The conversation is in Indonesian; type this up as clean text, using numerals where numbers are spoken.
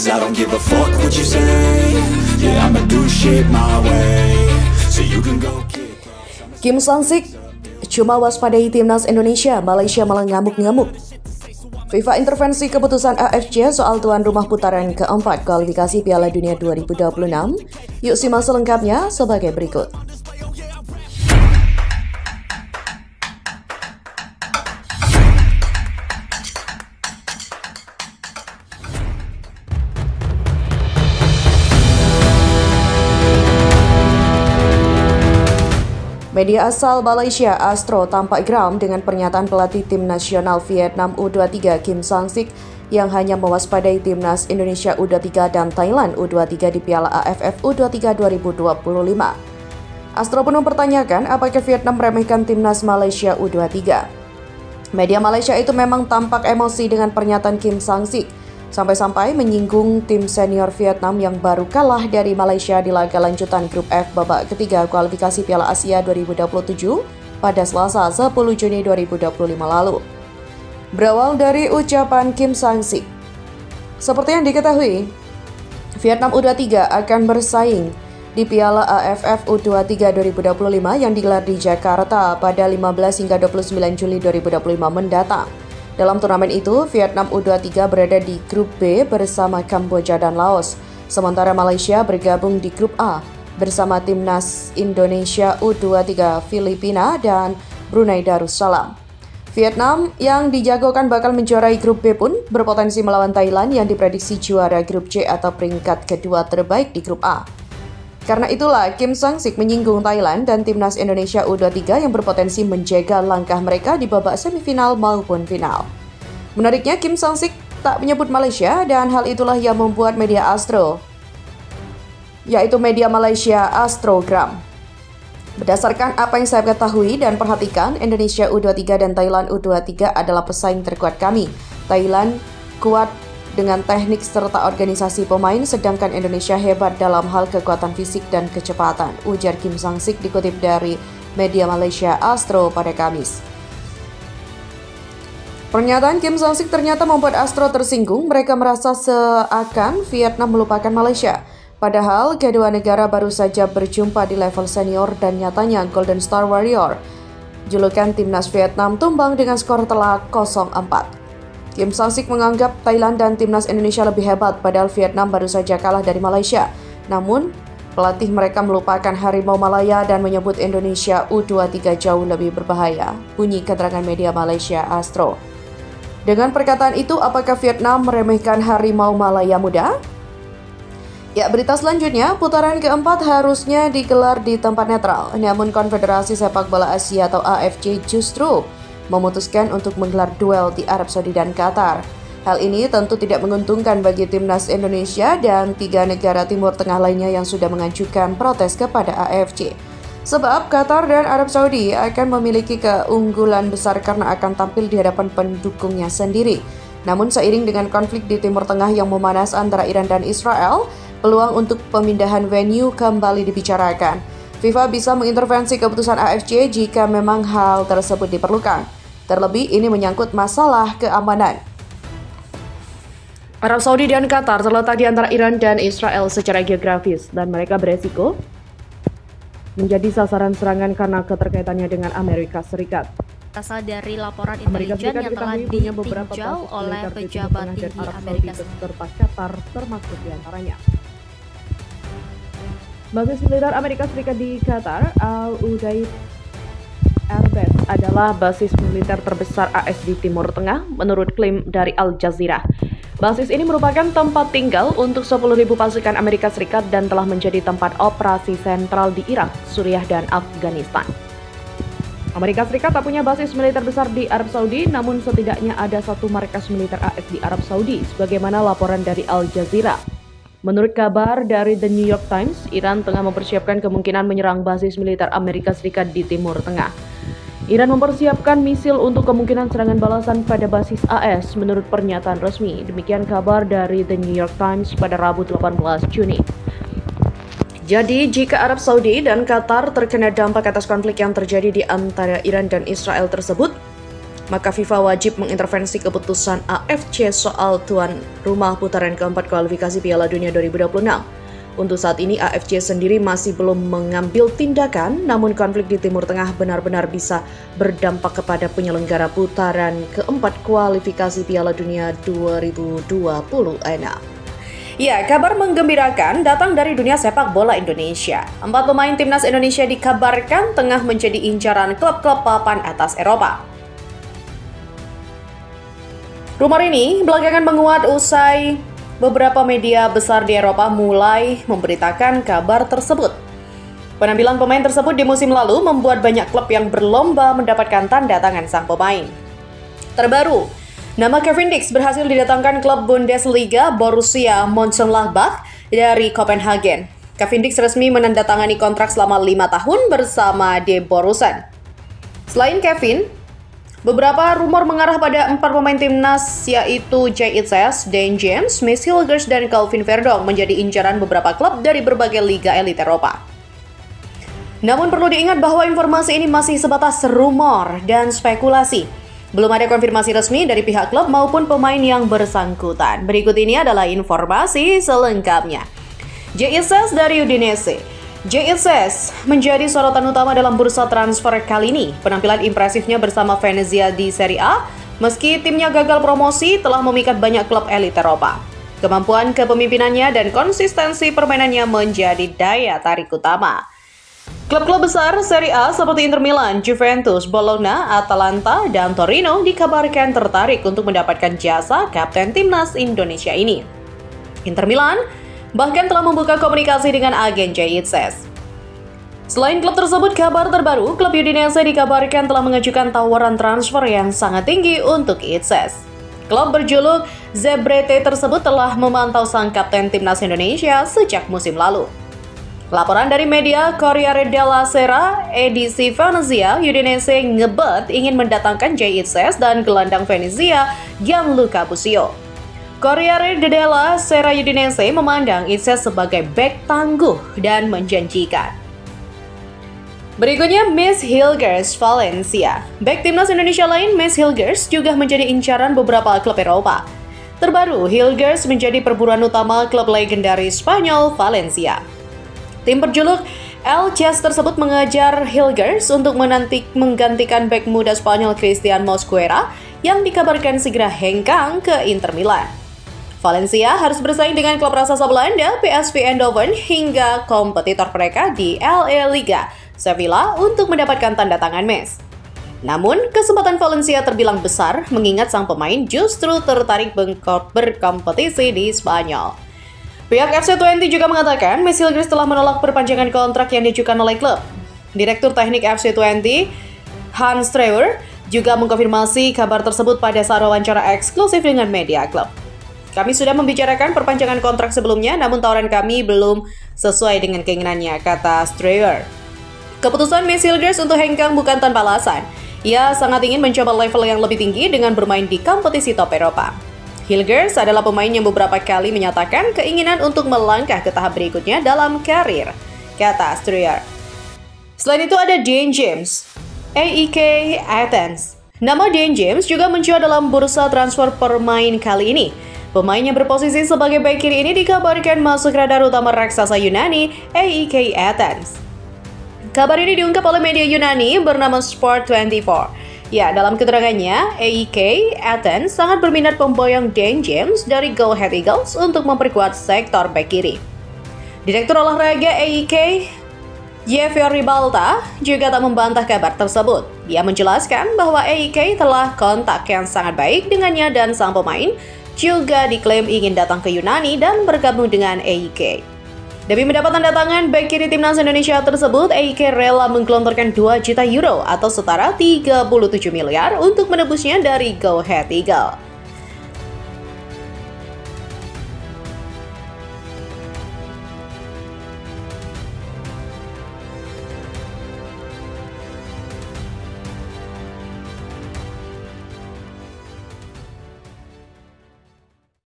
'cause I don't give a fuck what you say. Yeah, I'ma do shit my way, so you can go kick rocks. Kim Sang-sik cuma waspadai timnas Indonesia, Malaysia malah ngamuk-ngamuk. FIFA intervensi keputusan AFC soal tuan rumah putaran keempat kualifikasi Piala Dunia 2026. Yuk simak selengkapnya sebagai berikut. Media asal Malaysia Astro tampak geram dengan pernyataan pelatih tim nasional Vietnam U23 Kim Sang-sik yang hanya mewaspadai timnas Indonesia U23 dan Thailand U23 di Piala AFF U23 2025. Astro pun mempertanyakan apakah Vietnam meremehkan timnas Malaysia U23. Media Malaysia itu memang tampak emosi dengan pernyataan Kim Sang-sik, sampai-sampai menyinggung tim senior Vietnam yang baru kalah dari Malaysia di laga lanjutan Grup F babak ketiga kualifikasi Piala Asia 2027 pada Selasa 10 Juni 2025 lalu. Berawal dari ucapan Kim Sang-sik, seperti yang diketahui, Vietnam U23 akan bersaing di Piala AFF U23 2025 yang digelar di Jakarta pada 15 hingga 29 Juli 2025 mendatang. Dalam turnamen itu, Vietnam U23 berada di Grup B bersama Kamboja dan Laos, sementara Malaysia bergabung di Grup A bersama timnas Indonesia U23 Filipina dan Brunei Darussalam. Vietnam yang dijagokan bakal menjuarai Grup B pun berpotensi melawan Thailand yang diprediksi juara Grup C atau peringkat kedua terbaik di Grup A. Karena itulah Kim Sang-sik menyinggung Thailand dan timnas Indonesia U23 yang berpotensi menjaga langkah mereka di babak semifinal maupun final. Menariknya, Kim Sang-sik tak menyebut Malaysia dan hal itulah yang membuat media Astro, yaitu media Malaysia Astrogram. Berdasarkan apa yang saya ketahui dan perhatikan, Indonesia U23 dan Thailand U23 adalah pesaing terkuat kami. Thailand kuat dengan teknik serta organisasi pemain, sedangkan Indonesia hebat dalam hal kekuatan fisik dan kecepatan, ujar Kim Sang-sik dikutip dari media Malaysia Astro pada Kamis. Pernyataan Kim Sang-sik ternyata membuat Astro tersinggung. Mereka merasa seakan Vietnam melupakan Malaysia. Padahal kedua negara baru saja berjumpa di level senior dan nyatanya Golden Star Warrior, julukan timnas Vietnam, tumbang dengan skor telak 0-4. Kim Sang-sik menganggap Thailand dan timnas Indonesia lebih hebat, padahal Vietnam baru saja kalah dari Malaysia. Namun, pelatih mereka melupakan Harimau Malaya dan menyebut Indonesia U23 jauh lebih berbahaya, bunyi keterangan media Malaysia Astro. Dengan perkataan itu, apakah Vietnam meremehkan Harimau Malaya muda? Ya, berita selanjutnya, putaran keempat harusnya digelar di tempat netral. Namun Konfederasi Sepak Bola Asia atau AFC justru memutuskan untuk menggelar duel di Arab Saudi dan Qatar. Hal ini tentu tidak menguntungkan bagi timnas Indonesia dan 3 negara Timur Tengah lainnya yang sudah mengajukan protes kepada AFC. Sebab Qatar dan Arab Saudi akan memiliki keunggulan besar karena akan tampil di hadapan pendukungnya sendiri. Namun seiring dengan konflik di Timur Tengah yang memanas antara Iran dan Israel, peluang untuk pemindahan venue kembali dibicarakan. FIFA bisa mengintervensi keputusan AFC jika memang hal tersebut diperlukan. Terlebih ini menyangkut masalah keamanan. Arab Saudi dan Qatar terletak di antara Iran dan Israel secara geografis dan mereka beresiko menjadi sasaran serangan karena keterkaitannya dengan Amerika Serikat. Berasal dari laporan intelijen yang telah ditinjau oleh pejabat tinggi Amerika serta Qatar termasuk diantaranya. Basis militer Amerika Serikat di Qatar, Al Udeid Airbase adalah basis militer terbesar AS di Timur Tengah menurut klaim dari Al Jazeera. Basis ini merupakan tempat tinggal untuk 10.000 pasukan Amerika Serikat dan telah menjadi tempat operasi sentral di Irak, Suriah, dan Afghanistan. Amerika Serikat tak punya basis militer besar di Arab Saudi, namun setidaknya ada satu markas militer AS di Arab Saudi, sebagaimana laporan dari Al Jazeera. Menurut kabar dari The New York Times, Iran tengah mempersiapkan kemungkinan menyerang basis militer Amerika Serikat di Timur Tengah. Iran mempersiapkan misil untuk kemungkinan serangan balasan pada basis AS menurut pernyataan resmi. Demikian kabar dari The New York Times pada Rabu 18 Juni. Jadi, jika Arab Saudi dan Qatar terkena dampak atas konflik yang terjadi di antara Iran dan Israel tersebut, maka FIFA wajib mengintervensi keputusan AFC soal tuan rumah putaran keempat kualifikasi Piala Dunia 2026. Untuk saat ini AFC sendiri masih belum mengambil tindakan, namun konflik di Timur Tengah benar-benar bisa berdampak kepada penyelenggara putaran keempat kualifikasi Piala Dunia 2026. Ya, kabar menggembirakan datang dari dunia sepak bola Indonesia. 4 pemain timnas Indonesia dikabarkan tengah menjadi incaran klub-klub papan atas Eropa. Rumor ini belakangan menguat usai beberapa media besar di Eropa mulai memberitakan kabar tersebut. Penampilan pemain tersebut di musim lalu membuat banyak klub yang berlomba mendapatkan tanda tangan sang pemain. Terbaru, nama Kevin Dix berhasil didatangkan klub Bundesliga Borussia Mönchengladbach dari Copenhagen. Kevin Dix resmi menandatangani kontrak selama 5 tahun bersama De Borussen. Selain Kevin, beberapa rumor mengarah pada 4 pemain timnas yaitu Jay Itzes, Dan James, Mads Hilgers, dan Calvin Verdong menjadi incaran beberapa klub dari berbagai liga elit Eropa. Namun perlu diingat bahwa informasi ini masih sebatas rumor dan spekulasi. Belum ada konfirmasi resmi dari pihak klub maupun pemain yang bersangkutan. Berikut ini adalah informasi selengkapnya. Jay Itzes dari Udinese. Jay Itzes menjadi sorotan utama dalam bursa transfer kali ini. Penampilan impresifnya bersama Venezia di Serie A, meski timnya gagal promosi, telah memikat banyak klub elit Eropa. Kemampuan kepemimpinannya dan konsistensi permainannya menjadi daya tarik utama. Klub-klub besar Serie A seperti Inter Milan, Juventus, Bologna, Atalanta, dan Torino dikabarkan tertarik untuk mendapatkan jasa kapten timnas Indonesia ini. Inter Milan bahkan telah membuka komunikasi dengan agen Jay Itzes. Selain klub tersebut, kabar terbaru, klub Udinese dikabarkan telah mengajukan tawaran transfer yang sangat tinggi untuk Itzes. Klub berjuluk Zebrete tersebut telah memantau sang kapten timnas Indonesia sejak musim lalu. Laporan dari media Corriere della Sera, edisi Venezia, Udinese ngebet ingin mendatangkan Jay Itzes dan gelandang Venezia Gianluca Busio. Corriere della Sera Udinese memandang Itzes sebagai bek tangguh dan menjanjikan. Berikutnya, Mads Hilgers Valencia. Bek timnas Indonesia lain, Mads Hilgers, juga menjadi incaran beberapa klub Eropa. Terbaru, Hilgers menjadi perburuan utama klub legendaris Spanyol Valencia. Tim berjuluk El Chess tersebut mengejar Hilgers untuk menggantikan bek muda Spanyol Christian Mosquera yang dikabarkan segera hengkang ke Inter Milan. Valencia harus bersaing dengan klub raksasa Belanda, PSV Eindhoven, hingga kompetitor mereka di LA Liga, Sevilla, untuk mendapatkan tanda tangan Mads. Namun, kesempatan Valencia terbilang besar mengingat sang pemain justru tertarik berkompetisi di Spanyol. Pihak FC20 juga mengatakan Mads Hilgers telah menolak perpanjangan kontrak yang diajukan oleh klub. Direktur Teknik FC20, Hans Streuer, juga mengkonfirmasi kabar tersebut pada saat wawancara eksklusif dengan media klub. Kami sudah membicarakan perpanjangan kontrak sebelumnya, namun tawaran kami belum sesuai dengan keinginannya, kata Streuer. Keputusan Mads Hilgers untuk hengkang bukan tanpa alasan. Ia sangat ingin mencoba level yang lebih tinggi dengan bermain di kompetisi top Eropa. Hilgers adalah pemain yang beberapa kali menyatakan keinginan untuk melangkah ke tahap berikutnya dalam karir, kata Streuer. Selain itu ada Dan James, AEK Athens. Nama Dan James juga mencuat dalam bursa transfer pemain kali ini. Pemain yang berposisi sebagai bek kiri ini dikabarkan masuk radar utama raksasa Yunani, AEK Athens. Kabar ini diungkap oleh media Yunani bernama Sport24. Ya, dalam keterangannya, AEK Athens sangat berminat pemboyong Dan James dari Go Ahead Eagles untuk memperkuat sektor bek kiri. Direktur olahraga AEK, Javier Ribalta, juga tak membantah kabar tersebut. Dia menjelaskan bahwa AEK telah kontak yang sangat baik dengannya dan sang pemain juga diklaim ingin datang ke Yunani dan bergabung dengan AEK. Demi mendapat tanda tangan bek kiri timnas Indonesia tersebut, AEK rela menggelontorkan 2 juta euro atau setara 37 miliar untuk menebusnya dari Go Ahead Eagles.